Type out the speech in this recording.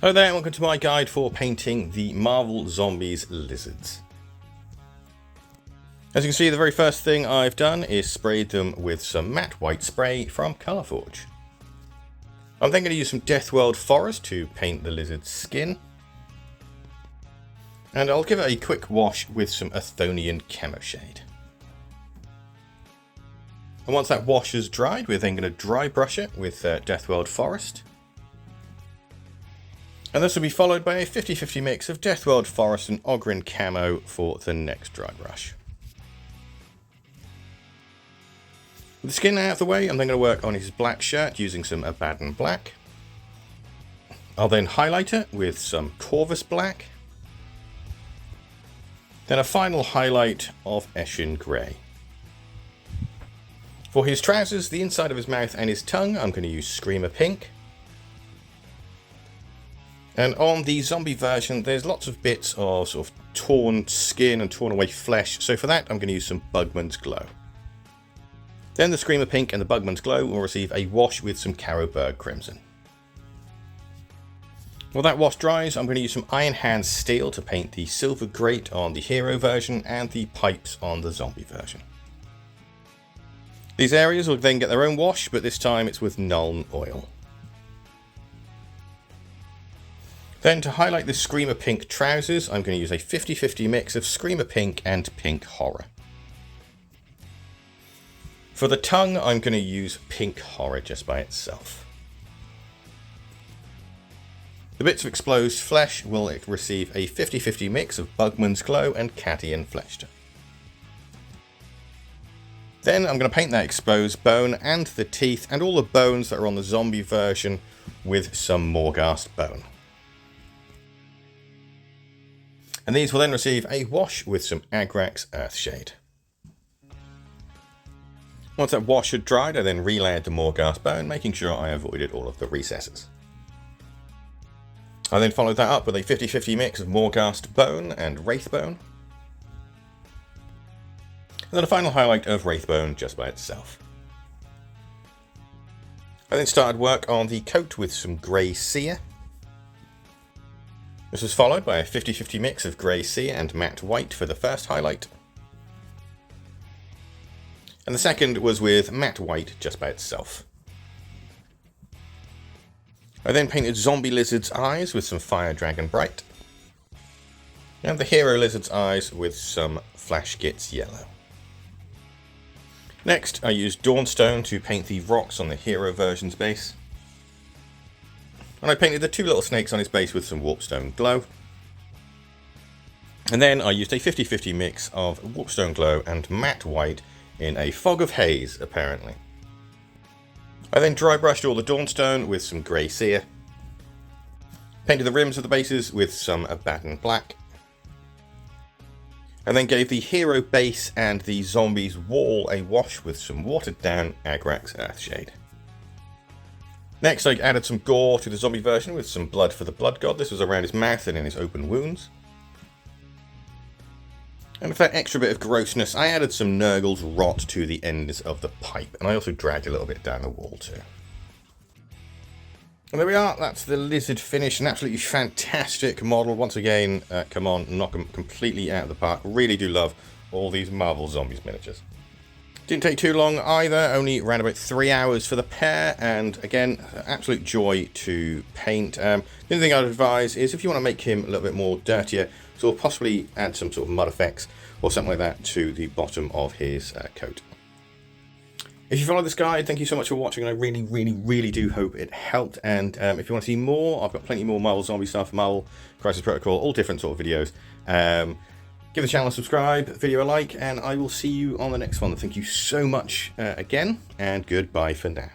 Hello there and welcome to my guide for painting the Marvel Zombies lizards. As you can see, the very first thing I've done is sprayed them with some matte white spray from Colourforge. I'm then going to use some Deathworld Forest to paint the lizard's skin. And I'll give it a quick wash with some Athonian Camo Shade. And once that wash has dried, we're then going to dry brush it with Deathworld Forest. And this will be followed by a 50-50 mix of Deathworld Forest and Ogryn Camo for the next dry brush. With the skin out of the way, I'm then going to work on his black shirt using some Abaddon Black. I'll then highlight it with some Corvus Black. Then a final highlight of Eshin Grey. For his trousers, the inside of his mouth and his tongue, I'm going to use Screamer Pink. And on the zombie version, there's lots of bits of sort of torn skin and torn away flesh, so for that I'm going to use some Bugman's Glow. Then the Screamer Pink and the Bugman's Glow will receive a wash with some Carroburg Crimson. While that wash dries, I'm going to use some Iron Hands Steel to paint the Silver Grate on the hero version and the pipes on the zombie version. These areas will then get their own wash, but this time it's with Nuln Oil. Then to highlight the Screamer Pink trousers, I'm going to use a 50-50 mix of Screamer Pink and Pink Horror. For the tongue, I'm going to use Pink Horror just by itself. The bits of exposed flesh will receive a 50-50 mix of Bugman's Glow and Catian Fleshter. Then I'm going to paint that exposed bone and the teeth and all the bones that are on the zombie version with some Morghast bone. And these will then receive a wash with some Agrax Earthshade. Once that wash had dried, I then relayered the Morghast bone, making sure I avoided all of the recesses. I then followed that up with a 50-50 mix of Morghast bone and Wraithbone. And then a final highlight of Wraithbone just by itself. I then started work on the coat with some Grey Seer. This was followed by a 50-50 mix of Grey Seer and Matte White for the first highlight. And the second was with Matte White just by itself. I then painted Zombie Lizard's eyes with some Fire Dragon Bright. And the Hero Lizard's eyes with some Flash Gitz Yellow. Next, I used Dawnstone to paint the rocks on the Hero version's base. And I painted the two little snakes on his base with some Warpstone Glow. And then I used a 50-50 mix of Warpstone Glow and Matte White in a fog of haze, apparently. I then dry brushed all the Dawnstone with some Grey Seer. Painted the rims of the bases with some Abaddon Black. And then gave the hero base and the zombies wall a wash with some watered down Agrax Earthshade. Next, I added some gore to the zombie version with some blood for the Blood God. This was around his mouth and in his open wounds. And for that extra bit of grossness, I added some Nurgle's rot to the ends of the pipe. And I also dragged a little bit down the wall too. And there we are, that's the lizard finish. An absolutely fantastic model. Once again, come on, knock them completely out of the park. Really do love all these Marvel Zombies miniatures. Didn't take too long either, only around about 3 hours for the pair, and again, absolute joy to paint. The only thing I'd advise is if you want to make him a little bit more dirtier, so possibly add some sort of mud effects or something like that to the bottom of his coat. If you follow this guide, thank you so much for watching, and I really do hope it helped. And if you want to see more, I've got plenty more Marvel Zombie stuff, Marvel Crisis Protocol, all different sort of videos. Give the channel a subscribe, video a like, and I will see you on the next one. Thank you so much again, and goodbye for now.